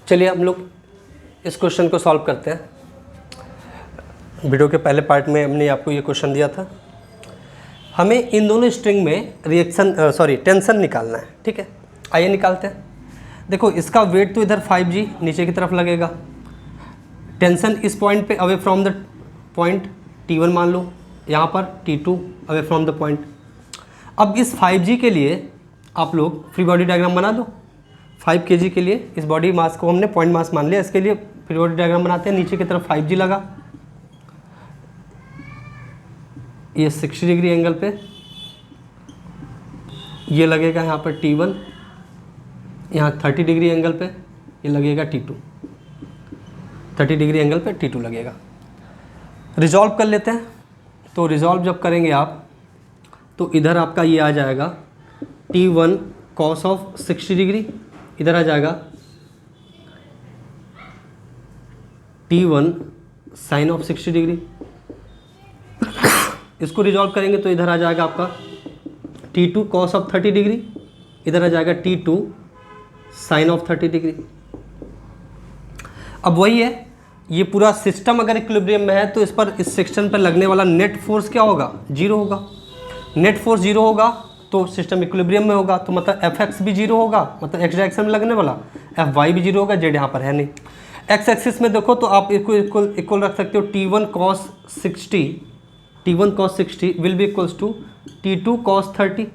चलिए हम लोग इस क्वेश्चन को सॉल्व करते हैं। वीडियो के पहले पार्ट में हमने आपको ये क्वेश्चन दिया था, हमें इन दोनों स्ट्रिंग में टेंशन निकालना है। ठीक है, आइए निकालते हैं। देखो इसका वेट तो इधर 5G नीचे की तरफ लगेगा, टेंशन इस पॉइंट पे away from the point T1 मान लो, यहाँ पर T2 away from the point. अब इस 5G के लिए आप लोग फ्री बॉडी डायग्राम बना दो। 5 kg के लिए इस बॉडी मास को हमने पॉइंट मास मान लिया, इसके लिए फ्री बॉडी डायग्राम बनाते हैं। नीचे की तरफ 5G लगा, ये 60 डिग्री एंगल पे, ये लगेगा यहाँ पर T1, यहाँ 30 डिग्री एंगल पे ये लगेगा T2, 30 डिग्री एंगल पे T2 लगेगा। रिजॉल्व कर लेते हैं। तो रिजॉल्व जब करेंगे आप तो इधर आपका ये आ जाएगा T1 cos ऑफ 60 डिग्री, इधर आ जाएगा T1 sin ऑफ 60 डिग्री। इसको रिजॉल्व करेंगे तो इधर आ जाएगा आपका T2 cos ऑफ 30 डिग्री, इधर आ जाएगा T2 sin ऑफ 30 डिग्री। अब वही है, ये पूरा सिस्टम अगर इक्विलिब्रियम में है तो इस सेक्शन पर लगने वाला नेट फोर्स क्या होगा? 0 होगा। नेट फोर्स 0 होगा तो सिस्टम इक्विलिब्रियम में होगा, तो मतलब Fx भी 0 होगा, मतलब x डायरेक्शन में लगने वाला, Fy भी 0 होगा, z यहाँ पर है नहीं। x एक्सिस में देखो तो आप इसको इक्वल रख सकते हो, T1 cos 60 will be equals to T2 cos 30,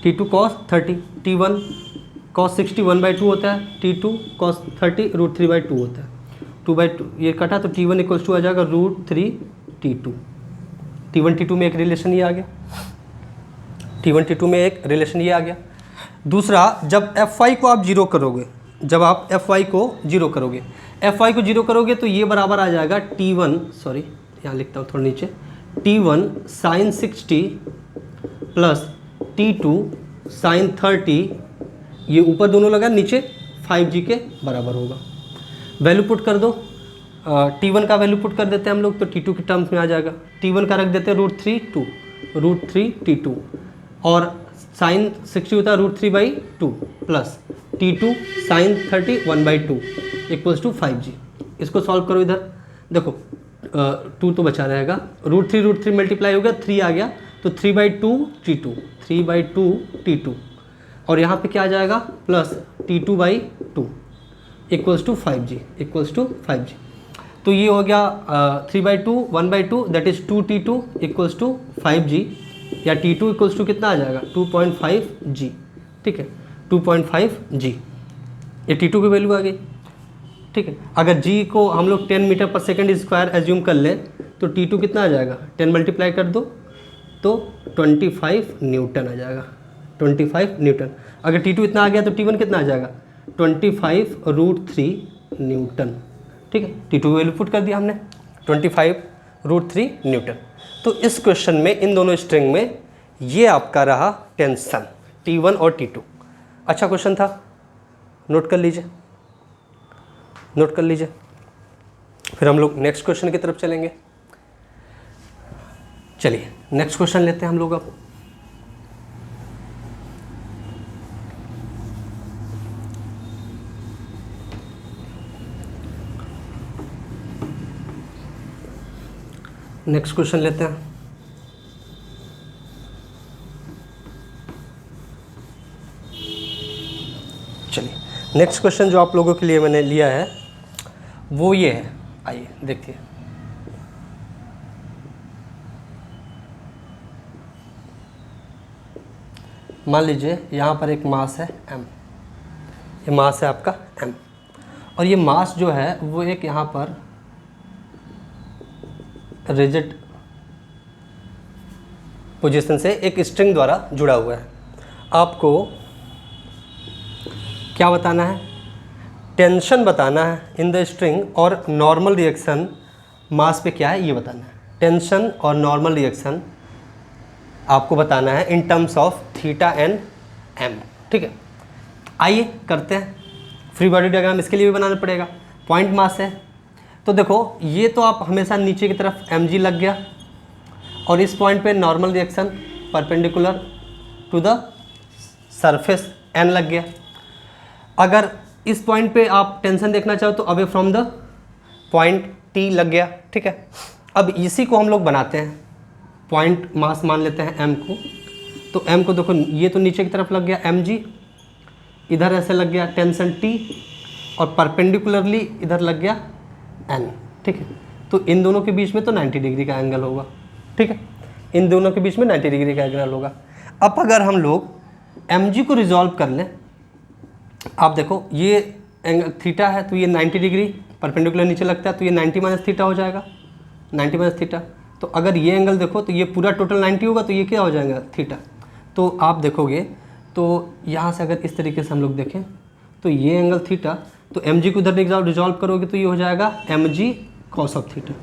T2 cos 30, T1 cos 60 1/2 होता है, T2 cos 30 √3/2 होता है, 2/2 ये कटा तो T1 इक्वल्स टू आ जाएगा √3 T2। T1 T2 में एक रिलेशन ये आ गया, T1 T2 में एक रिलेशन ये आ गया। दूसरा, जब Fy को आप 0 करोगे, जब आप Fy को 0 करोगे, Fy को 0 करोगे तो ये बराबर आ जाएगा T1, सॉरी यहाँ लिखता हूँ थोड़ा नीचे, T1 sin 60 plus T2 sin 30, ये ऊपर दोनों लगा, नीचे 5G के बराबर होगा। वैल्यू पुट कर दो, T1 का वैल्यू पुट कर देते हैं हम लोग तो T2 के टर्म्स में आ जाएगा। T1 का रख देते हैं √3 T2, और साइन 60 होता है √3/2 plus T2 sin 30 1/2 equals to 5G। इसको सॉल्व करो, इधर देखो 2 तो बचा रहेगा, √3 मल्टीप्लाई हो गया, 3 आ गया तो 3/2 T2 और यहाँ पे क्या आ जाएगा plus T2/2 equals to 5G। तो ये हो गया 3/2 1/2 that is 2T2 equals to 5G, या T2 इक्वल्स टू कितना आ जाएगा 2.5G। ठीक है, 2.5G, ये T2 की वैल्यू आ गई। ठीक है, अगर G को हम लोग 10 मीटर पर सेकेंड स्क्वायर एज्यूम कर लें तो T2 कितना आ जाएगा, 10 मल्टीप्लाई कर दो तो 25 न्यूटन आ जाएगा, 25 न्यूटन। अगर T2 इतना आ गया तो T1 कितना आ जाएगा 25 √3 न्यूटन। ठीक है, T2 की वैल्यू पुट कर दिया हमने 25 √3 न्यूटन। तो इस क्वेश्चन में इन दोनों स्ट्रिंग में ये आपका रहा टेंशन T1 और T2। अच्छा क्वेश्चन था, नोट कर लीजिए। फिर हम लोग नेक्स्ट क्वेश्चन की तरफ चलेंगे। चलिए नेक्स्ट क्वेश्चन लेते हैं हम लोग। अब नेक्स्ट क्वेश्चन लेते हैं। चलिए नेक्स्ट क्वेश्चन जो आप लोगों के लिए मैंने लिया है वो ये है, आइए देखिए। मान लीजिए यहाँ पर एक मास है m, ये मास है आपका m, और ये मास जो है वो एक यहाँ पर रिजिड पोजीशन से एक स्ट्रिंग द्वारा जुड़ा हुआ है। आपको क्या बताना है, टेंशन बताना है इन द स्ट्रिंग, और नॉर्मल रिएक्शन मास पे क्या है ये बताना है। टेंशन और नॉर्मल रिएक्शन आपको बताना है in terms of theta and M. ठीक है, आइए करते हैं। फ्री बॉडी डायग्राम इसके लिए भी बनाना पड़ेगा, पॉइंट मास है तो देखो ये तो आप हमेशा नीचे की तरफ mg लग गया, और इस पॉइंट पे normal reaction perpendicular to the surface n लग गया। अगर इस पॉइंट पे आप टेंशन देखना चाहो तो away from the point T लग गया, ठीक है। अब इसी को हम लोग बनाते हैं, पॉइंट मास मान लेते हैं एम को, तो एम को देखो ये तो नीचे की तरफ लग गया एम जी, इधर ऐसे लग गया टेंशन टी, और परपेंडिकुलरली इधर लग गया एन, ठीक है। तो इन दोनों के बीच में तो 90 डिग्री का एंगल होगा, ठीक है, इन दोनों के बीच में 90 डिग्री का एंगल होगा। अब अगर हम लोग एम जी को रिजॉल्व कर लें, आप देखो ये एंगल थीटा है तो ये 90 डिग्री परपेंडिकुलर नीचे लगता है, तो ये 90 माइनस थीटा हो जाएगा, 90 माइनस थीटा। तो अगर ये एंगल देखो तो ये पूरा टोटल 90 होगा, तो ये क्या हो जाएगा थीटा। तो आप देखोगे तो यहाँ से अगर इस तरीके से हम लोग देखें तो ये एंगल थीटा, तो एम जी को इधर रिजॉल्व करोगे तो ये हो जाएगा M G cos of theta,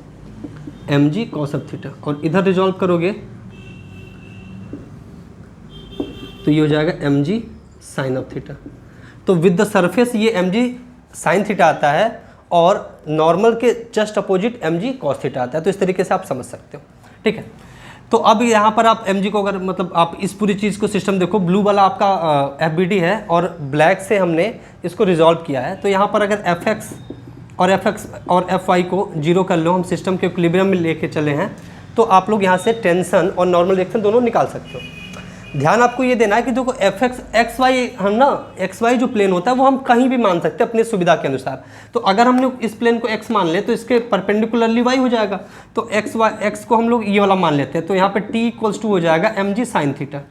M G cos of theta, और इधर रिजॉल्व करोगे तो ये हो जाएगा M G sine of theta. तो विद द सरफेस ये एम जी साइन थीटा आता है और नॉर्मल के just opposite M G cos theta आता है। तो इस तरीके से आप समझ सकते हो, ठीक है। तो अब यहाँ पर आप एम जी को अगर मतलब आप इस पूरी चीज़ को सिस्टम देखो, ब्लू वाला आपका एफ बी डी है और ब्लैक से हमने इसको रिजॉल्व किया है। तो यहाँ पर अगर एफ एक्स और एफ वाई को जीरो कर लो, हम सिस्टम के इक्विलिब्रियम में लेके चले हैं, तो आप लोग यहाँ से टेंशन और नॉर्मल रिएक्शन दोनों निकाल सकते हो। ध्यान आपको ये देना है कि देखो एफ एक्स एक्स वाई हम ना एक्स वाई जो प्लेन होता है वो हम कहीं भी मान सकते हैं अपनी सुविधा के अनुसार। तो अगर हम लोग इस प्लेन को एक्स मान ले तो इसके परपेंडिकुलरली वाई हो जाएगा, तो एक्स को हम लोग ये वाला मान लेते हैं। तो यहाँ पे टी इक्वल्स टू हो जाएगा M G sine theta,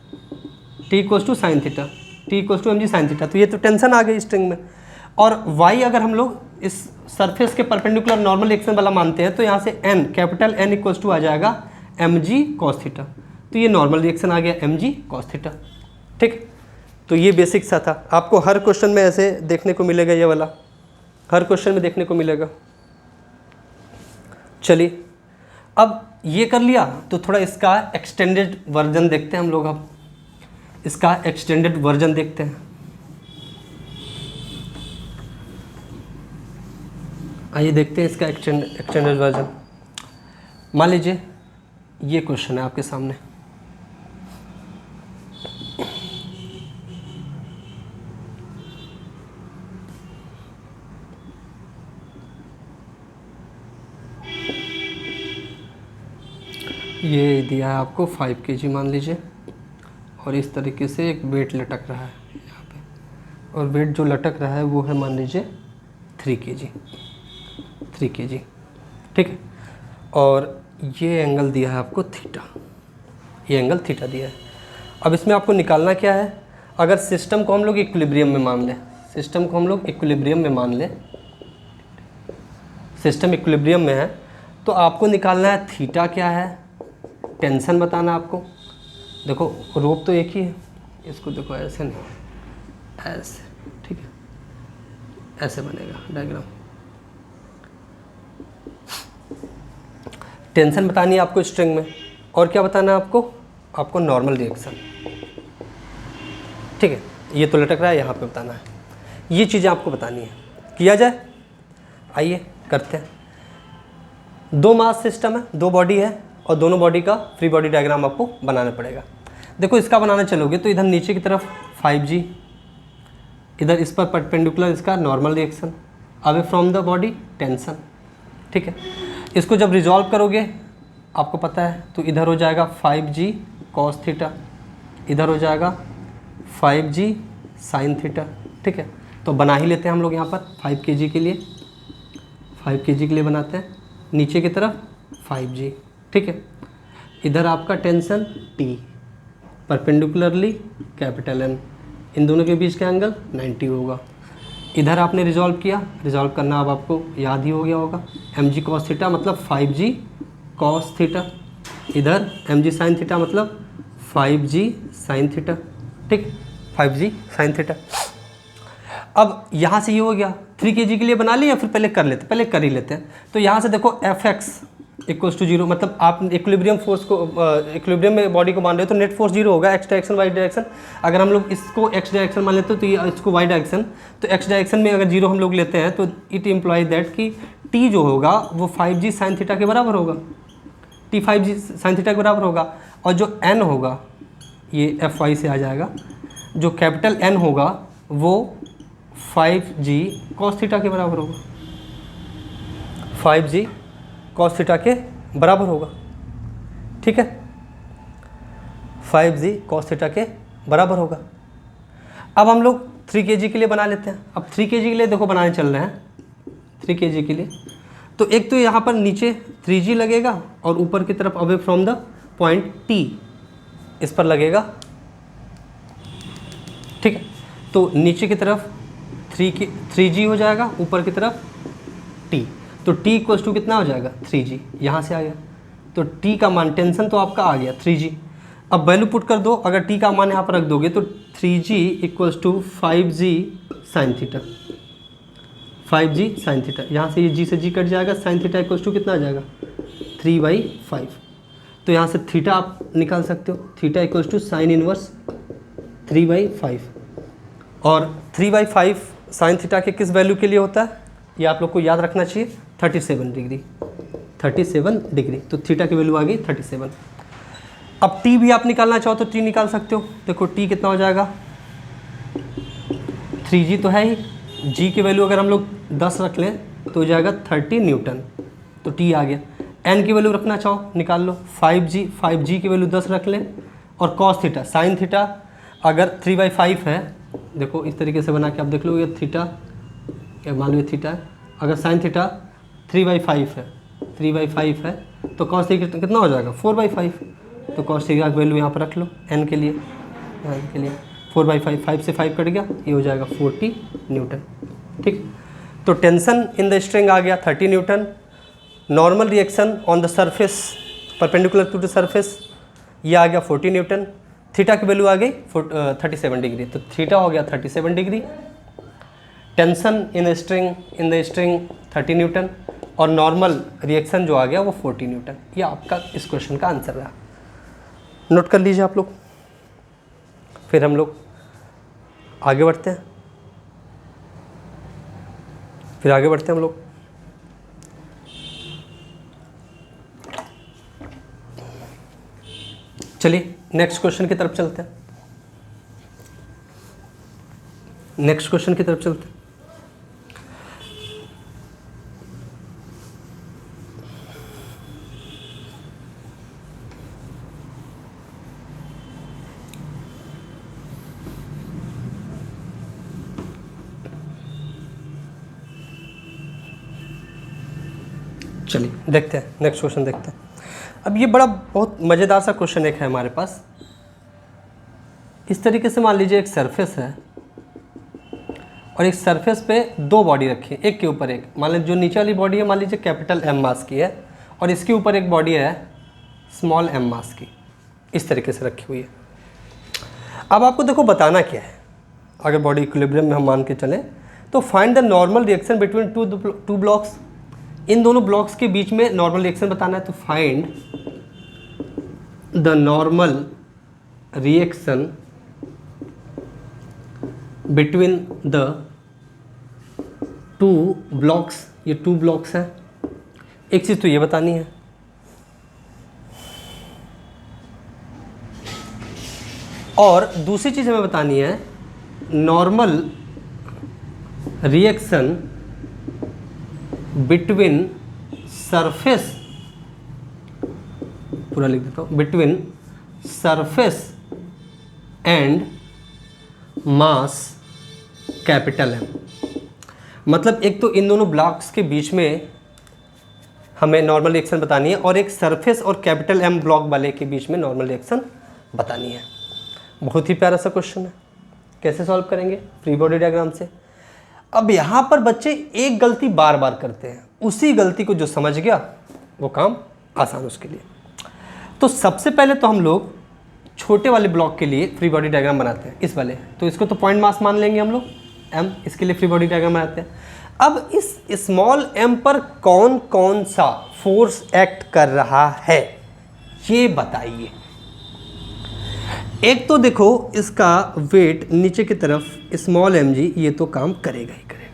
T equals to sine theta, T equals to M G sine theta. तो ये तो टेंशन आ गई स्ट्रिंग में। और वाई अगर हम लोग इस सरफेस के परपेंडिकुलर नॉर्मल रिएक्शन वाला मानते हैं तो यहाँ से N capital N equals to आ जाएगा एम जी कॉस थीटा। तो ये नॉर्मल रिएक्शन आ गया एम जी कॉस थीटा, ठीक। तो ये बेसिक सा था, आपको हर क्वेश्चन में ऐसे देखने को मिलेगा, ये वाला हर क्वेश्चन में देखने को मिलेगा। चलिए अब ये कर लिया तो थोड़ा इसका एक्सटेंडेड वर्जन देखते हैं हम लोग। अब इसका एक्सटेंडेड वर्जन देखते हैं। आइए देखते हैं इसका एक्सटेंडेड वर्जन। मान लीजिए ये क्वेश्चन है आपके सामने, ये दिया है आपको 5 kg मान लीजिए, और इस तरीके से एक वेट लटक रहा है यहाँ पे, और वेट जो लटक रहा है वो है मान लीजिए 3 kg, ठीक है। और ये एंगल दिया है आपको थीटा, ये एंगल थीटा दिया है। अब इसमें आपको निकालना क्या है, अगर सिस्टम को हम लोग इक्विलिब्रियम में मान लें, सिस्टम को हम लोग इक्विलिब्रियम में मान लें, सिस्टम इक्विलिब्रियम में है, तो आपको निकालना है थीटा क्या है, टेंशन बताना आपको। देखो रोप तो एक ही है, इसको देखो ऐसे नहीं, ऐसे, ठीक है, ऐसे बनेगा डायग्राम। टेंशन बतानी है आपको स्ट्रिंग में, और क्या बताना है आपको नॉर्मल रिएक्शन, ठीक है। ये तो लटक रहा है, यहाँ पे बताना है, ये चीज़ें आपको बतानी है। किया जाए, आइए करते हैं। 2 मास सिस्टम है, 2 बॉडी है, और दोनों बॉडी का फ्री बॉडी डायग्राम आपको बनाना पड़ेगा। देखो इसका बनाने चलोगे तो इधर नीचे की तरफ 5G, इधर इस पर परपेंडिकुलर इसका normal reaction, away from the body tension, ठीक है। इसको जब रिजॉल्व करोगे आपको पता है तो इधर हो जाएगा 5G कॉस थीटा, इधर हो जाएगा 5G साइन थीटा, ठीक है। तो बना ही लेते हैं हम लोग यहाँ पर 5 kg के लिए, 5 kg के लिए बनाते हैं, नीचे की तरफ 5G, ठीक है। इधर आपका tension T, perpendicularly capital N, इन दोनों के बीच का एंगल 90 होगा। इधर आपने रिजॉल्व किया, रिजॉल्व करना अब आपको याद ही हो गया होगा, mg cos थीटा मतलब 5G cos थीटा, इधर mg sin थीटा मतलब 5G sin थीटा, ठीक, 5G sin थीटा। अब यहाँ से ये हो गया 3 kg के लिए बना लिया, फिर पहले कर लेते, पहले कर ही लेते हैं। तो यहाँ से देखो fx इक्वल्स टू 0, मतलब आप इक्विलिब्रियम फोर्स को इक्विलिब्रियम में बॉडी को मान रहे हो तो नेट फोर्स 0 होगा, x डायरेक्शन y डायरेक्शन। अगर हम लोग इसको x डायरेक्शन मान लेते हो तो ये इसको y डायरेक्शन, तो x डायरेक्शन में अगर 0 हम लोग लेते हैं तो इट इम्प्लॉइज दैट कि t जो होगा वो 5G साइन थीटा के बराबर होगा, t 5G साइन थीटा के बराबर होगा। और जो n होगा ये fy से आ जाएगा, जो कैपिटल N होगा वो 5g cos थीटा के बराबर होगा, 5g cos थीटा के बराबर होगा। ठीक है, 5g cos थीटा के बराबर होगा। अब हम लोग 3 kg के लिए बना लेते हैं। अब 3 kg के लिए देखो बनाने चल रहे हैं 3 kg के लिए, तो एक तो यहाँ पर नीचे 3g लगेगा और ऊपर की तरफ away from the point T इस पर लगेगा। ठीक है, तो नीचे की तरफ 3g हो जाएगा, ऊपर की तरफ T, तो T इक्वल्स टू कितना हो जाएगा 3g, यहाँ से आ गया। तो T का मान, टेंशन तो आपका आ गया 3g। अब वैल्यू पुट कर दो, अगर T का मान यहाँ पर रख दोगे तो 3g equals to 5g sine theta, 5g sine theta, यहाँ से ये g से g कट जाएगा, साइन थीटा इक्वल्स टू कितना आ जाएगा 3/5। तो यहाँ से थीटा आप निकाल सकते हो, theta equals to sine inverse 3/5, और 3/5 साइन थीटा के किस वैल्यू के लिए होता है ये आप लोग को याद रखना चाहिए, 37 डिग्री, 37 डिग्री। तो थीटा की वैल्यू आ गई 37। अब टी भी आप निकालना चाहो तो टी निकाल सकते हो। देखो टी कितना हो जाएगा, 3g तो है ही, g की वैल्यू अगर हम लोग 10 रख लें तो हो जाएगा 30 न्यूटन, तो टी आ गया। n की वैल्यू रखना चाहो निकाल लो, 5g की वैल्यू 10 रख लें, और cos थीटा, साइन थीटा अगर 3/5 है, देखो इस तरीके से बना के आप देख लो, ये थीटा या मान लो थीटा है, अगर साइन थीटा 3/5 है, 3/5 है तो cos थीटा कितना हो जाएगा 4/5, तो cos थीटा की वैल्यू यहाँ पर रख लो n के लिए, 4/5, 5 से 5 कट गया, ये हो जाएगा 40 न्यूटन। ठीक, तो टेंशन इन द स्ट्रिंग आ गया 30 newton, normal reaction on the surface perpendicular to the surface ये आ गया 40 न्यूटन, थीटा की वैल्यू आ गई 37 डिग्री, तो थीटा हो गया 37 degree, tension in the string 30 newton, और नॉर्मल रिएक्शन जो आ गया वो 40 न्यूटन। ये आपका इस क्वेश्चन का आंसर रहा, नोट कर लीजिए आप लोग। फिर हम लोग आगे बढ़ते हैं, हम लोग। चलिए नेक्स्ट क्वेश्चन की तरफ चलते हैं, चलिए देखते हैं नेक्स्ट क्वेश्चन देखते हैं। अब ये बहुत मज़ेदार सा क्वेश्चन एक है हमारे पास। इस तरीके से मान लीजिए एक सरफेस है और एक सरफेस पे 2 बॉडी रखी है, एक के ऊपर एक। मान लीजिए जो नीचे वाली बॉडी है मान लीजिए कैपिटल M मास की है, और इसके ऊपर एक बॉडी है स्मॉल m मास की, इस तरीके से रखी हुई है। अब आपको देखो बताना क्या है, अगर बॉडी इक्विलिब्रियम में हम मान के चलें तो find the normal reaction between two blocks. इन दोनों ब्लॉक्स के बीच में नॉर्मल रिएक्शन बताना है, तो find the normal reaction between the 2 blocks. ये 2 ब्लॉक्स हैं, एक चीज़ तो ये बतानी है, और दूसरी चीज़ हमें बतानी है नॉर्मल रिएक्शन बिटवीन सरफेस, पूरा लिख देता हूँ, between surface and mass capital M। मतलब एक तो इन दोनों ब्लॉक्स के बीच में हमें नॉर्मल रिएक्शन बतानी है, और एक सरफेस और कैपिटल M ब्लॉक वाले के बीच में नॉर्मल रिएक्शन बतानी है। बहुत ही प्यारा सा क्वेश्चन है, कैसे सॉल्व करेंगे, फ्री बॉडी डायग्राम से। अब यहाँ पर बच्चे एक गलती बार बार करते हैं, उसी गलती को जो समझ गया वो काम आसान उसके लिए। तो सबसे पहले तो हम लोग छोटे वाले ब्लॉक के लिए फ्री बॉडी डायग्राम बनाते हैं, इस वाले, तो इसको तो पॉइंट मास मान लेंगे हम लोग M, इसके लिए फ्री बॉडी डायग्राम बनाते हैं। अब इस स्मॉल m पर कौन कौन सा फोर्स एक्ट कर रहा है ये बताइए। एक तो देखो इसका वेट नीचे की तरफ स्मॉल mg, ये तो काम करेगा ही करेगा।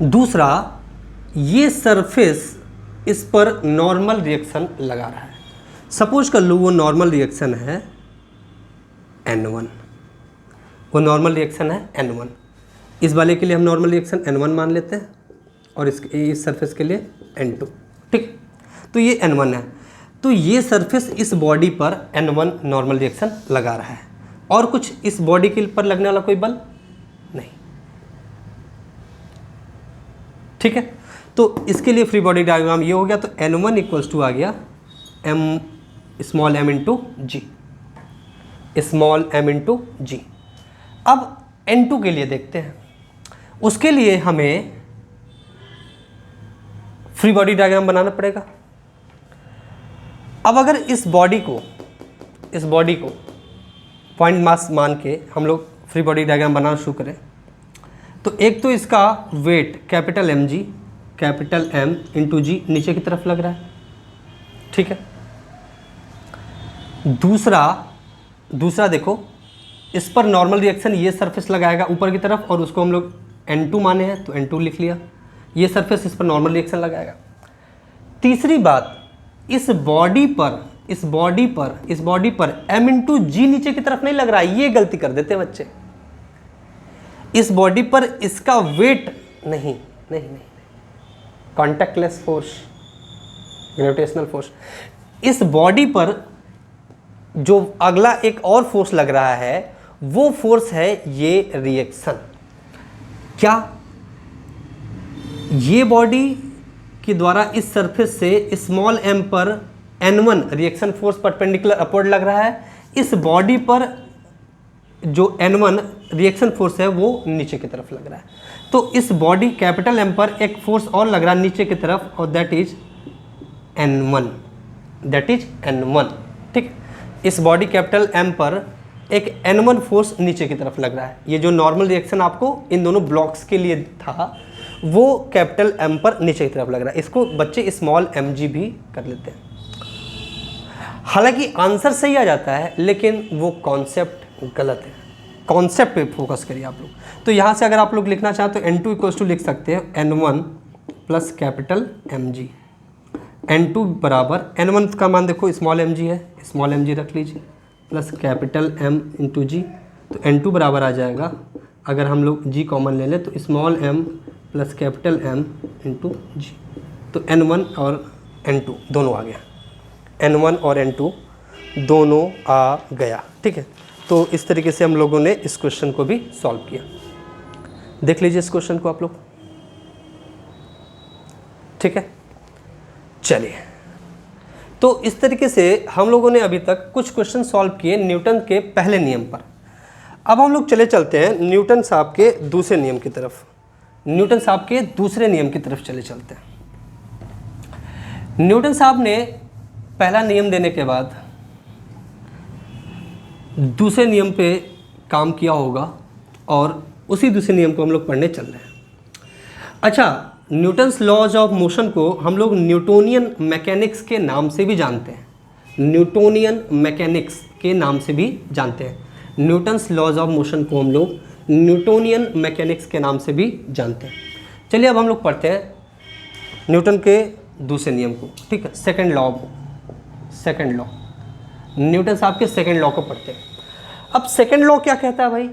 दूसरा, ये सरफेस इस पर नॉर्मल रिएक्शन लगा रहा है। सपोज कर लो वो नॉर्मल रिएक्शन है N1, वो नॉर्मल रिएक्शन है N1। इस वाले के लिए हम नॉर्मल रिएक्शन N1 मान लेते हैं और इस सरफेस के लिए N2। ठीक, तो ये N1 है। तो ये सरफेस इस बॉडी पर N1 नॉर्मल रिएक्शन लगा रहा है और कुछ इस बॉडी के पर लगने वाला कोई बल नहीं। ठीक है, तो इसके लिए फ्री बॉडी डायग्राम ये हो गया। तो N1 इक्वल्स टू आ गया स्मॉल m इंटू जी, स्मॉल m इंटू जी। अब N2 के लिए देखते हैं। उसके लिए हमें फ्री बॉडी डायग्राम बनाना पड़ेगा। अब अगर इस बॉडी को पॉइंट मास मान के हम लोग फ्री बॉडी डायग्राम बनाना शुरू करें, तो एक तो इसका वेट कैपिटल M इंटू जी नीचे की तरफ लग रहा है। ठीक है, दूसरा देखो, इस पर नॉर्मल रिएक्शन ये सरफेस लगाएगा ऊपर की तरफ और उसको हम लोग N2 माने हैं तो N2 लिख लिया। ये सरफेस इस पर नॉर्मल रिएक्शन लगाएगा। तीसरी बात, इस बॉडी पर M इंटू जी नीचे की तरफ नहीं लग रहा है। ये गलती कर देते हैं बच्चे। इस बॉडी पर इसका वेट नहीं, कॉन्टैक्टलेस फोर्स, ग्रेविटेशनल फोर्स। इस बॉडी पर जो अगला एक और फोर्स लग रहा है वो फोर्स है ये रिएक्शन। क्या ये बॉडी के द्वारा इस सरफेस से स्मॉल m पर N1 reaction force perpendicular upward लग रहा है। इस बॉडी पर जो N1 रिएक्शन फोर्स है वो नीचे की तरफ लग रहा है। तो इस बॉडी कैपिटल M पर एक फोर्स और लग रहा है नीचे की तरफ और दैट इज N1। ठीक, इस बॉडी कैपिटल M पर एक N1 फोर्स नीचे की तरफ लग रहा है। ये जो नॉर्मल रिएक्शन आपको इन दोनों ब्लॉक्स के लिए था वो कैपिटल M पर नीचे की तरफ लग रहा है। इसको बच्चे स्मॉल mg भी कर लेते हैं। हालांकि आंसर सही आ जाता है लेकिन वो कॉन्सेप्ट गलत है। कॉन्सेप्ट पे फोकस करिए आप लोग। तो यहाँ से अगर आप लोग लिखना चाहें तो N2 इक्वल्स टू लिख सकते हैं N1 plus capital mg। N2 बराबर N1 का मान देखो स्मॉल mg है, स्मॉल mg रख लीजिए plus capital M into g. तो N2 बराबर आ जाएगा, अगर हम लोग g कॉमन ले लें तो small m plus capital M into g. तो N1 और N2 दोनों आ गया, N1 और N2 दोनों आ गया। ठीक है, तो इस तरीके से हम लोगों ने इस क्वेश्चन को भी सॉल्व किया। देख लीजिए इस क्वेश्चन को आप लोग। ठीक है, चलिए, तो इस तरीके से हम लोगों ने अभी तक कुछ क्वेश्चन सॉल्व किए न्यूटन के पहले नियम पर। अब हम लोग चलते हैं न्यूटन साहब के दूसरे नियम की तरफ। न्यूटन साहब के दूसरे नियम की तरफ चलते हैं। न्यूटन साहब ने पहला नियम देने के बाद दूसरे नियम पे काम किया होगा और उसी दूसरे नियम को हम लोग पढ़ने चल रहे हैं। अच्छा, न्यूटन्स लॉज ऑफ मोशन को हम लोग न्यूटोनियन मैकेनिक्स के नाम से भी जानते हैं। न्यूटोनियन मैकेनिक्स के नाम से भी जानते हैं। न्यूटन्स लॉज ऑफ मोशन को हम लोग न्यूटोनियन मैकेनिक्स के नाम से भी जानते हैं। चलिए अब हम लोग पढ़ते हैं न्यूटन के दूसरे नियम को। ठीक है, सेकंड लॉ, न्यूटन साहब के सेकंड लॉ को पढ़ते हैं। अब सेकंड लॉ क्या कहता है भाई?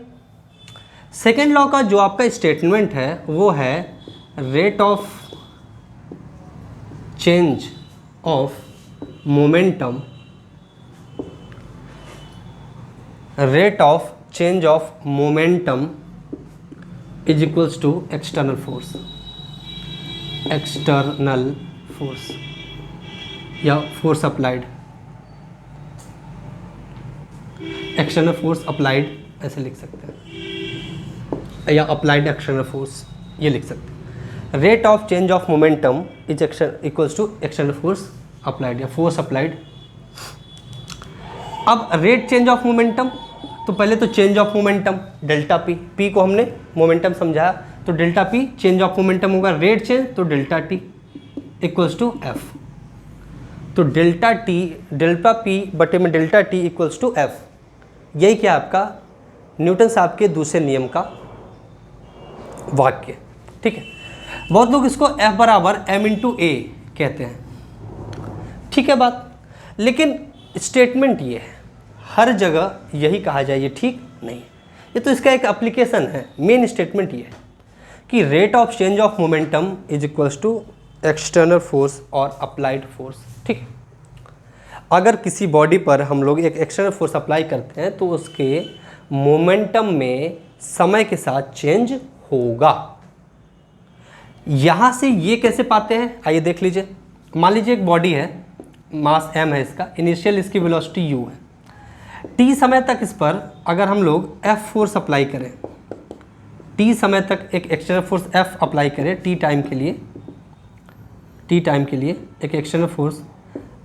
सेकंड लॉ का जो आपका स्टेटमेंट है वो है rate of change of momentum, rate of change of momentum is equals to external force, या force applied, external force applied ऐसे लिख सकते हैं, या अप्लाइड एक्सटर्नल फोर्स ये लिख सकते हैं। Rate of change of momentum is equals to external force applied या फोर्स अप्लाइड। अब रेट चेंज ऑफ मोमेंटम, तो पहले तो change of momentum delta P को हमने मोमेंटम समझाया, तो delta P change of momentum होगा, रेट चेंज तो delta T equals to F. तो डेल्टा पी बटे में delta T equals to F. यही क्या आपका न्यूटन साहब के दूसरे नियम का वाक्य। ठीक है, बहुत लोग इसको F बराबर m इंटू ए कहते हैं। ठीक है बात, लेकिन स्टेटमेंट ये है, हर जगह यही कहा जाए ये ठीक नहीं। ये तो इसका एक एप्लीकेशन है। मेन स्टेटमेंट ये है कि rate of change of momentum is equals to external force और अप्लाइड फोर्स। ठीक, अगर किसी बॉडी पर हम लोग एक एक्सटर्नल फोर्स अप्लाई करते हैं तो उसके मोमेंटम में समय के साथ चेंज होगा। यहाँ से ये कैसे पाते हैं, आइए देख लीजिए। मान लीजिए एक बॉडी है, मास m है इसका, इनिशियल इसकी वेलोसिटी u है। t समय तक इस पर अगर हम लोग F फोर्स अप्लाई करें, t समय तक एक एक्सटर्नल फोर्स F अप्लाई करें, t टाइम के लिए एक एक्सटर्नल फोर्स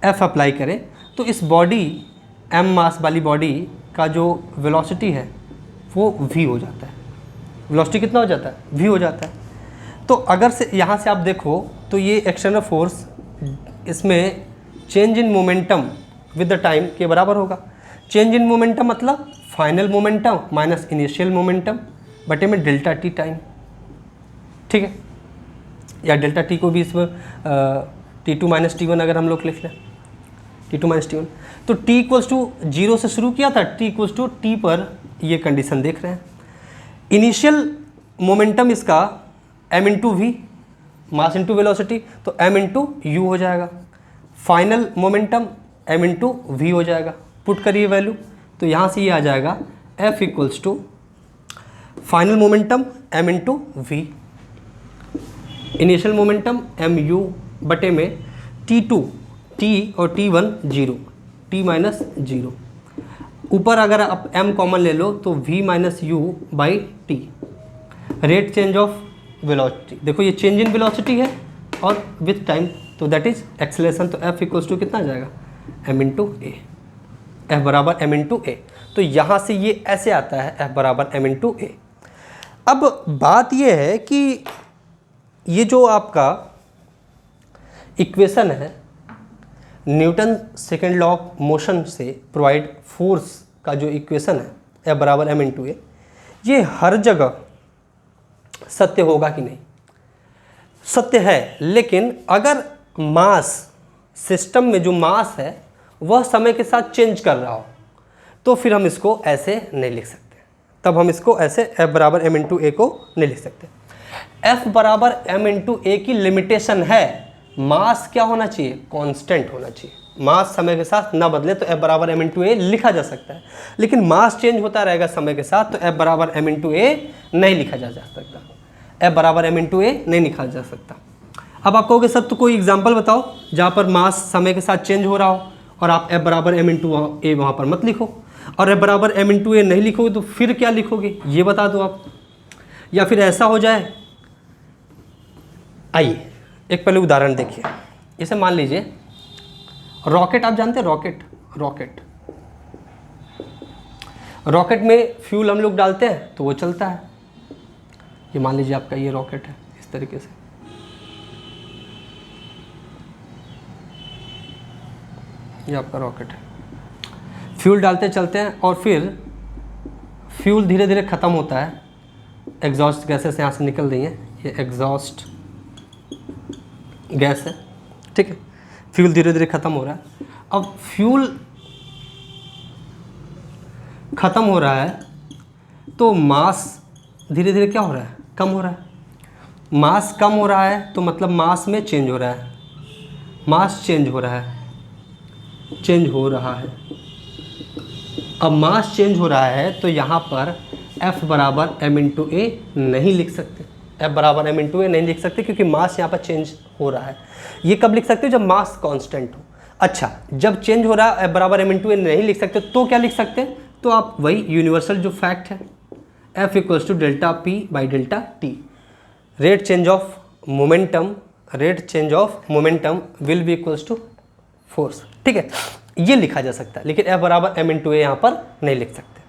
F अप्लाई करें, तो इस बॉडी m मास वाली बॉडी का जो वेलोसिटी है वो v हो जाता है। वेलोसिटी कितना हो जाता है, v हो जाता है। तो अगर से यहाँ से आप देखो तो ये एक्सटर्नल फोर्स इसमें change in momentum with the time के बराबर होगा। चेंज इन मोमेंटम मतलब final momentum minus initial momentum बटे में डेल्टा टी टाइम। ठीक है, या डेल्टा टी को भी इसमें T2 माइनस T1 अगर हम लोग लिख लें, T2 माइनस T1, तो T इक्वल्स टू 0 से शुरू किया था, T इक्वल्स टू T पर ये कंडीशन देख रहे हैं। इनिशियल मोमेंटम इसका m into V, mass into velocity, तो m इंटू यू हो जाएगा। Final momentum m into V हो जाएगा। पुट करिए वैल्यू, तो यहाँ से ये आ जाएगा F equals to final momentum m into V, initial momentum m u बटे में T2 T और T1 0, T माइनस 0। ऊपर अगर आप m कॉमन ले लो तो v minus you by T. Rate change of velocity, देखो ये चेंज इन वेलोसिटी है और विथ टाइम, तो दैट इज एक्सेलरेशन। तो F इक्वल्स टू कितना आ जाएगा, m इंटू ए, F बराबर m इंटू ए। तो यहाँ से ये ऐसे आता है F बराबर m इंटू ए। अब बात ये है कि ये जो आपका इक्वेशन है Newton second law of motion से प्रोवाइड फोर्स का जो इक्वेशन है F बराबर m इंटू ए, ये हर जगह सत्य होगा कि नहीं, सत्य है। लेकिन अगर मास, सिस्टम में जो मास है वह समय के साथ चेंज कर रहा हो तो फिर हम इसको ऐसे नहीं लिख सकते। तब हम इसको ऐसे F बराबर m इंटू ए को नहीं लिख सकते। F बराबर m इंटू ए की लिमिटेशन है, मास क्या होना चाहिए, कांस्टेंट होना चाहिए। मास समय के साथ ना बदले तो F बराबर m इंटू ए लिखा जा सकता है, लेकिन मास चेंज होता रहेगा समय के साथ, तो F बराबर m इंटू ए नहीं लिखा जा सकता। F बराबर m इंटू ए नहीं लिखा जा सकता। अब आप कहोगे सर तो कोई एग्जांपल बताओ जहाँ पर मास समय के साथ चेंज हो रहा हो और आप F बराबर m इंटू ए वहाँ पर मत लिखो, और F बराबर m इंटू ए नहीं लिखोगे तो फिर क्या लिखोगे ये बता दो आप। या फिर ऐसा हो जाए, आइए एक पहले उदाहरण देखिए। जैसे मान लीजिए रॉकेट, आप जानते हैं रॉकेट में फ्यूल हम लोग डालते हैं तो वो चलता है। ये मान लीजिए आपका ये रॉकेट है, इस तरीके से ये आपका रॉकेट है। फ्यूल डालते चलते हैं और फिर फ्यूल धीरे धीरे ख़त्म होता है, एग्जॉस्ट गैसेस यहाँ से निकल रही हैं, ये एग्जॉस्ट गैस है। ठीक है, फ्यूल धीरे धीरे ख़त्म हो रहा है। अब फ्यूल ख़त्म हो रहा है तो मास धीरे धीरे क्या हो रहा है, कम हो रहा है। मास कम हो रहा है तो मतलब मास में चेंज हो रहा है, मास चेंज हो रहा है। अब मास चेंज हो रहा है तो यहाँ पर F बराबर m इंटू ए नहीं लिख सकते। F बराबर m इंटू ए नहीं लिख सकते क्योंकि मास यहाँ पर चेंज हो रहा है। ये कब लिख सकते हो, जब मास कांस्टेंट हो। अच्छा, जब चेंज हो रहा है F बराबर m इंटू ए नहीं लिख सकते तो क्या लिख सकते हैं, तो आप वही यूनिवर्सल जो फैक्ट है F equals to delta P by delta T। Rate change of momentum will be equals to force. ठीक है, ये लिखा जा सकता है, लेकिन F बराबर m इंटू ए यहाँ पर नहीं लिख सकते।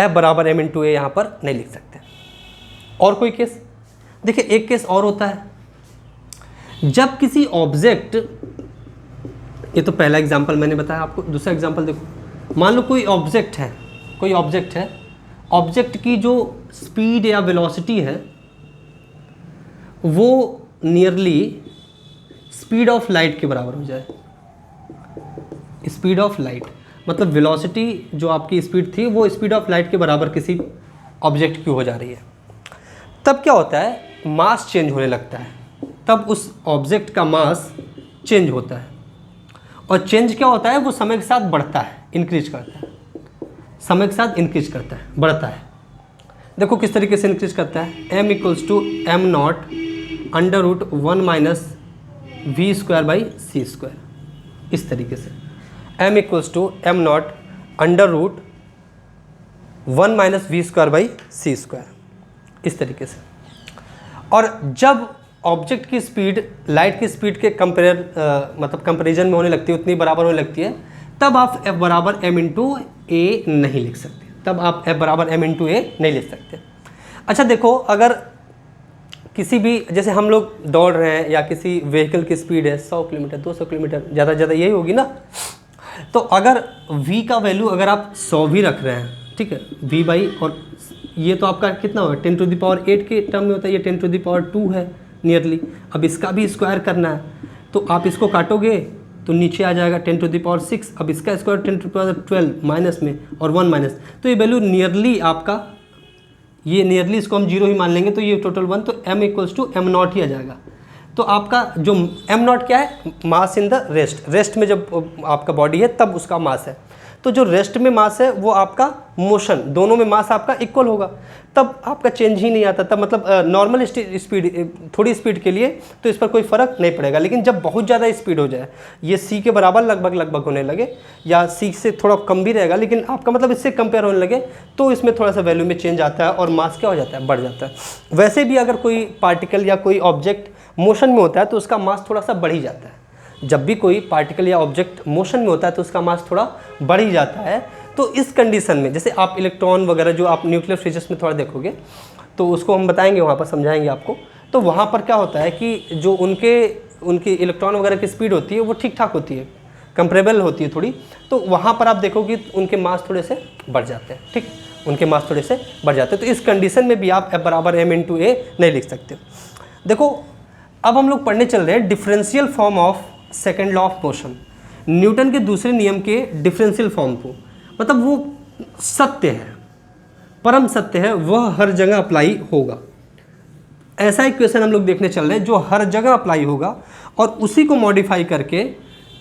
F बराबर m इंटू ए यहाँ पर नहीं लिख सकते। और कोई केस देखिए, एक केस और होता है जब किसी ऑब्जेक्ट, ये तो पहला एग्जांपल मैंने बताया आपको। दूसरा एग्जांपल देखो, मान लो कोई ऑब्जेक्ट है, ऑब्जेक्ट की जो स्पीड या वेलोसिटी है वो नियरली स्पीड ऑफ लाइट के बराबर हो जाए, स्पीड ऑफ लाइट। मतलब वेलोसिटी जो आपकी स्पीड थी वो स्पीड ऑफ लाइट के बराबर किसी ऑब्जेक्ट की हो जा रही है, तब क्या होता है, मास चेंज होने लगता है, तब उस ऑब्जेक्ट का मास चेंज होता है। और चेंज क्या होता है, वो समय के साथ बढ़ता है, इंक्रीज करता है, समय के साथ इंक्रीज करता है, बढ़ता है। देखो किस तरीके से इंक्रीज करता है, m equals to M not under root 1 minus V square by C square, इस तरीके से m equals to M not under root 1 minus V square by C square, इस तरीके से। और जब ऑब्जेक्ट की स्पीड लाइट की स्पीड के मतलब कंपेरिजन में होने लगती है, उतनी बराबर होने लगती है, तब आप f बराबर m इंटू ए नहीं लिख सकते, तब आप f बराबर m इंटू ए नहीं लिख सकते। अच्छा देखो, अगर किसी भी, जैसे हम लोग दौड़ रहे हैं या किसी व्हीकल की स्पीड है 100 किलोमीटर 200 किलोमीटर, ज़्यादा से ज़्यादा यही होगी ना, तो अगर v का वैल्यू अगर आप 100 भी रख रहे हैं, ठीक है, v बाई, और ये तो आपका कितना होगा 10⁸ के टर्म में होता है, ये 10⁻² है नियरली। अब इसका भी स्क्वायर करना है, तो आप इसको काटोगे तो नीचे आ जाएगा 10⁶। अब इसका स्क्वायर 10⁻12 माइनस में और 1 माइनस, तो ये वैल्यू नियरली आपका, ये नियरली इसको हम 0 ही मान लेंगे, तो ये टोटल 1, तो m equals to M not ही आ जाएगा। तो आपका जो m नॉट क्या है, mass in the rest, rest में जब आपका बॉडी है तब उसका मास है। तो जो रेस्ट में मास है वो आपका मोशन, दोनों में मास आपका इक्वल होगा, तब आपका चेंज ही नहीं आता, तब मतलब नॉर्मल स्पीड, थोड़ी स्पीड के लिए तो इस पर कोई फ़र्क नहीं पड़ेगा। लेकिन जब बहुत ज़्यादा स्पीड हो जाए, ये c के बराबर लगभग होने लगे, या c से थोड़ा कम भी रहेगा, लेकिन आपका मतलब इससे कंपेयर होने लगे, तो इसमें थोड़ा सा वैल्यू में चेंज आता है और मास क्या हो जाता है, बढ़ जाता है। वैसे भी अगर कोई पार्टिकल या कोई ऑब्जेक्ट मोशन में होता है तो उसका मास थोड़ा सा बढ़ ही जाता है। जब भी कोई पार्टिकल या ऑब्जेक्ट मोशन में होता है तो उसका मास थोड़ा बढ़ ही जाता है। तो इस कंडीशन में, जैसे आप इलेक्ट्रॉन वगैरह जो आप न्यूक्लियर फिजिक्स में थोड़ा देखोगे, तो उसको हम बताएंगे, वहाँ पर समझाएंगे आपको। तो वहाँ पर क्या होता है कि जो उनकी इलेक्ट्रॉन वगैरह की स्पीड होती है वो ठीक ठाक होती है, कंपेरेबल होती है थोड़ी, तो वहाँ पर आप देखोगे उनके मास थोड़े से बढ़ जाते हैं, ठीक, उनके मास थोड़े से बढ़ जाते हैं। तो इस कंडीशन में भी आप f बराबर m इंटू ए नहीं लिख सकते। देखो अब हम लोग पढ़ने चल रहे हैं differential form of second law of motion, Newton के दूसरे नियम के डिफरेंशियल फॉर्म को, मतलब वो सत्य है, परम सत्य है, वह हर जगह अप्लाई होगा। ऐसा इक्वेशन हम लोग देखने चल रहे हैं जो हर जगह अप्लाई होगा, और उसी को मॉडिफाई करके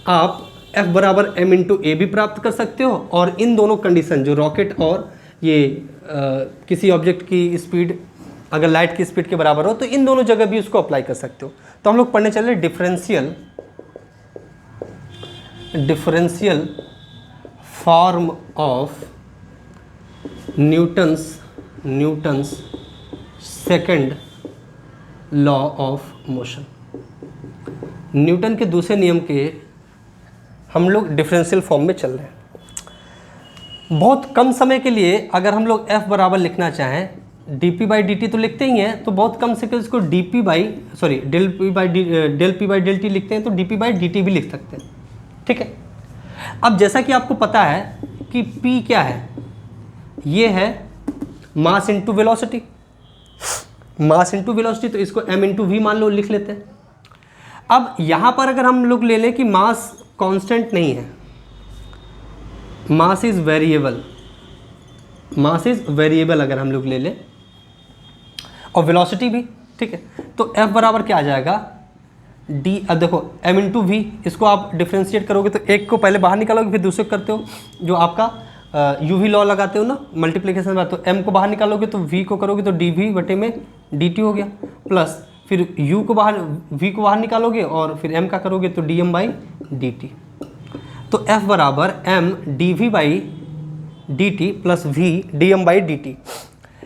आप f बराबर m इंटू ए भी प्राप्त कर सकते हो। और इन दोनों कंडीशन, जो रॉकेट और ये किसी ऑब्जेक्ट की स्पीड अगर लाइट की स्पीड के बराबर हो, तो इन दोनों जगह भी उसको अप्लाई कर सकते हो। तो हम लोग पढ़ने चल रहे differential form of Newton's second law of motion. Newton के दूसरे नियम के हम लोग डिफरेंशियल फॉर्म में चल रहे हैं। बहुत कम समय के लिए अगर हम लोग f बराबर लिखना चाहें, dp बाई dt तो लिखते ही हैं, तो बहुत कम से कम इसको del p by del t लिखते हैं, तो dp बाई dt भी लिख सकते हैं, ठीक है। अब जैसा कि आपको पता है कि p क्या है, ये है मास इंटू वेलोसिटी, तो इसको m इंटू वी मान लो, लिख लेते हैं। अब यहाँ पर अगर हम लोग ले लें कि मास कांस्टेंट नहीं है, मास इज वेरिएबल अगर हम लोग ले लें, और वेलोसिटी भी, ठीक है, तो f बराबर क्या आ जाएगा d। अब देखो m इंटू वी, इसको आप डिफ्रेंशिएट करोगे तो एक को पहले बाहर निकालोगे, फिर दूसरे को करते हो, जो आपका यूवी लॉ लगाते हो ना मल्टीप्लिकेशन में, तो m को बाहर निकालोगे तो v को करोगे तो dv बटे में dt हो गया, प्लस फिर v को बाहर निकालोगे और फिर m का करोगे तो dm बाई dt। तो f बराबर m dv by dt plus v dm by dt,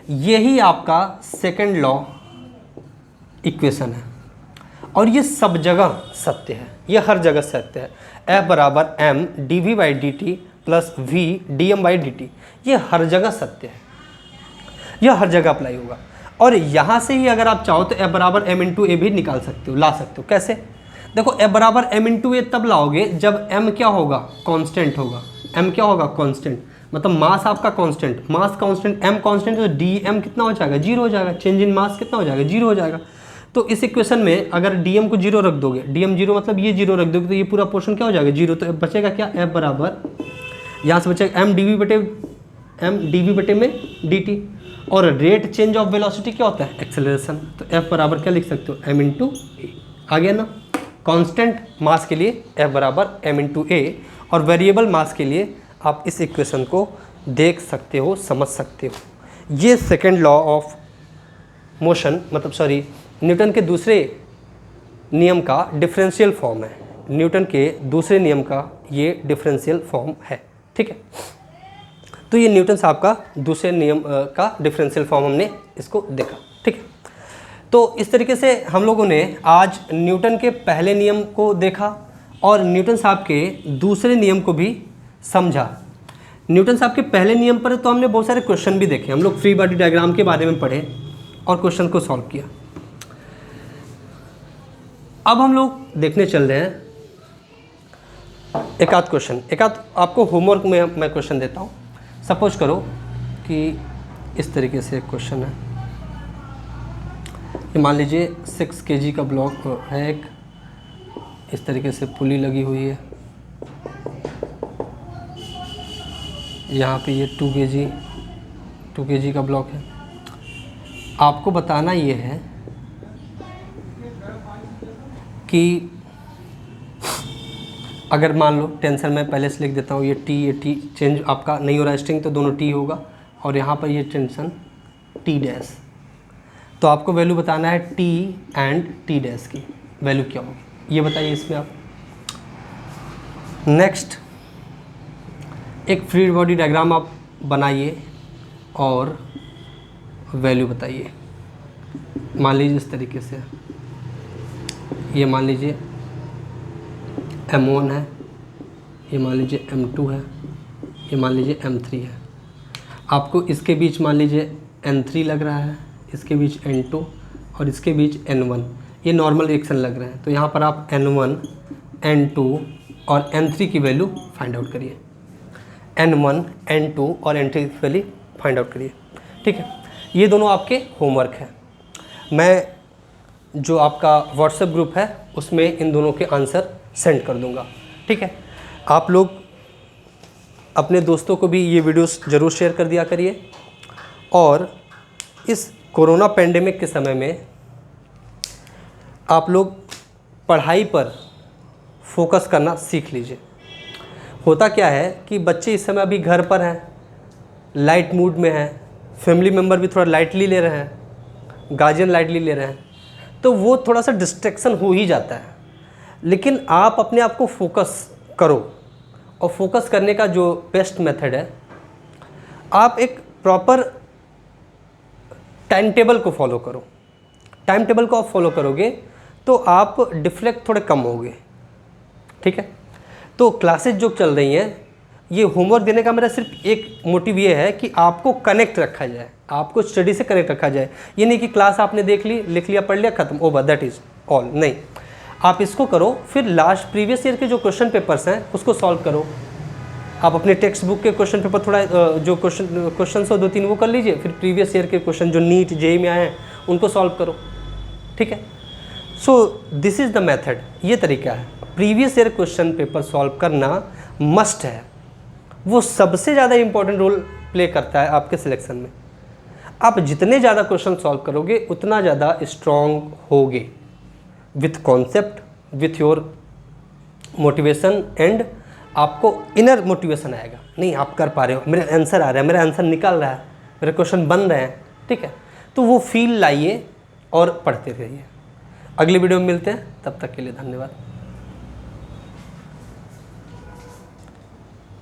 यही आपका सेकेंड लॉ इक्वेशन है, और ये सब जगह सत्य है, ये हर जगह सत्य है। f बराबर m dv by dt plus v dm by dt, ये हर जगह सत्य है, यह हर जगह अप्लाई होगा। और यहाँ से ही अगर आप चाहो तो f बराबर m इंटू ए भी निकाल सकते हो, ला सकते हो। कैसे? देखो f बराबर m इंटू ए तब लाओगे जब m क्या होगा, कांस्टेंट होगा। m क्या होगा, कांस्टेंट, मतलब मास आपका constant, mass constant, m constant, तो dm कितना हो जाएगा, 0 हो जाएगा। चेंज इन मास कितना हो जाएगा, 0 हो जाएगा। तो इस इक्वेशन में अगर dm को 0 रख दोगे, dm 0 मतलब ये 0 रख दोगे, तो ये पूरा पोर्शन क्या हो जाएगा, 0। तो बचेगा क्या, f बराबर यहाँ से बचेगा एम डी वी बटे में डी टी। और रेट चेंज ऑफ वेलोसिटी क्या होता है? एक्सेलरेशन। तो एफ बराबर क्या लिख सकते हो? एम इंटू ए। आ गया ना। कांस्टेंट मास के लिए एफ बराबर एम इंटू ए, और वेरिएबल मास के लिए आप इस इक्वेशन को देख सकते हो, समझ सकते हो। ये सेकेंड लॉ ऑफ मोशन, मतलब सॉरी, न्यूटन के दूसरे नियम का डिफरेंशियल फॉर्म है। न्यूटन के दूसरे नियम का ये डिफरेंशियल फॉर्म है। ठीक है, तो ये न्यूटन साहब का दूसरे नियम का डिफरेंशियल फॉर्म हमने इसको देखा। ठीक है, तो इस तरीके से हम लोगों ने आज न्यूटन के पहले नियम को देखा और न्यूटन साहब के दूसरे नियम को भी समझा। न्यूटन साहब के पहले नियम पर तो हमने बहुत सारे क्वेश्चन भी देखे, हम लोग फ्री बॉडी डायग्राम के बारे में पढ़े और क्वेश्चन को सॉल्व किया। अब हम लोग देखने चल रहे हैं एक आध क्वेश्चन, एक आध आपको होमवर्क में मैं क्वेश्चन देता हूँ। सपोज करो कि इस तरीके से एक क्वेश्चन है, ये मान लीजिए 6 kg का ब्लॉक है, एक इस तरीके से पुली लगी हुई है, यहाँ पे ये 2 kg का ब्लॉक है। आपको बताना ये है कि अगर मान लो टेंशन मैं पहले से लिख देता हूँ, ये टी चेंज आपका नहीं हो रहा है स्ट्रिंग, तो दोनों टी होगा, और यहाँ पर ये टेंशन टी डैश। तो आपको वैल्यू बताना है टी एंड टी डैश की वैल्यू क्या होगी, ये बताइए इसमें आप। नेक्स्ट एक फ्री बॉडी डायग्राम आप बनाइए और वैल्यू बताइए। मान लीजिए इस तरीके से, ये मान लीजिए M1 है, ये मान लीजिए M2 है, ये मान लीजिए M3 है। आपको इसके बीच मान लीजिए N3 लग रहा है, इसके बीच N2 और इसके बीच N1, ये नॉर्मल रिएक्शन लग रहे हैं। तो यहाँ पर आप N1, N2 और N3 की वैल्यू फाइंड आउट करिए। N1, N2 और N3 की वैल्यू फाइंड आउट करिए। ठीक है, ये दोनों आपके होमवर्क हैं। मैं जो आपका व्हाट्सएप ग्रुप है उसमें इन दोनों के आंसर सेंड कर दूंगा। ठीक है, आप लोग अपने दोस्तों को भी ये वीडियोस ज़रूर शेयर कर दिया करिए, और इस कोरोना पेंडेमिक के समय में आप लोग पढ़ाई पर फोकस करना सीख लीजिए। होता क्या है कि बच्चे इस समय अभी घर पर हैं, लाइट मूड में हैं, फैमिली मेम्बर भी थोड़ा लाइटली ले रहे हैं, गार्जियन लाइटली ले रहे हैं, तो वो थोड़ा सा डिस्ट्रैक्शन हो ही जाता है। लेकिन आप अपने आप को फोकस करो, और फोकस करने का जो बेस्ट मेथड है, आप एक प्रॉपर टाइम टेबल को फॉलो करो। टाइम टेबल को आप फॉलो करोगे तो आप डिफ्लेक्ट थोड़े कम होगे। ठीक है, तो क्लासेस जो चल रही हैं, ये होमवर्क देने का मेरा सिर्फ एक मोटिव ये है कि आपको कनेक्ट रखा जाए, आपको स्टडी से कनेक्ट रखा जाए। ये नहीं कि क्लास आपने देख ली, लिख लिया, पढ़ लिया, खत्म, ओवर, दैट इज़ ऑल। नहीं, आप इसको करो, फिर लास्ट प्रीवियस ईयर के जो क्वेश्चन पेपर्स हैं उसको सॉल्व करो। आप अपने टेक्स्ट बुक के क्वेश्चन पेपर थोड़ा जो क्वेश्चन हो 2-3 वो कर लीजिए, फिर प्रीवियस ईयर के क्वेश्चन जो नीट जेईई में आए हैं उनको सॉल्व करो। ठीक है, so this is the method, ये तरीका है। Previous year question paper solve करना मस्ट है, वो सबसे ज़्यादा इंपॉर्टेंट रोल प्ले करता है आपके सिलेक्शन में। आप जितने ज़्यादा क्वेश्चन सॉल्व करोगे उतना ज़्यादा स्ट्रॉन्ग होगे, with concept, with your motivation, and आपको इनर मोटिवेशन आएगा। नहीं, आप कर पा रहे हो, मेरा आंसर आ रहा है, मेरा आंसर निकल रहा है, मेरे क्वेश्चन बन रहे हैं। ठीक है, तो वो फील लाइए और पढ़ते रहिए। अगली वीडियो में मिलते हैं, तब तक के लिए धन्यवाद।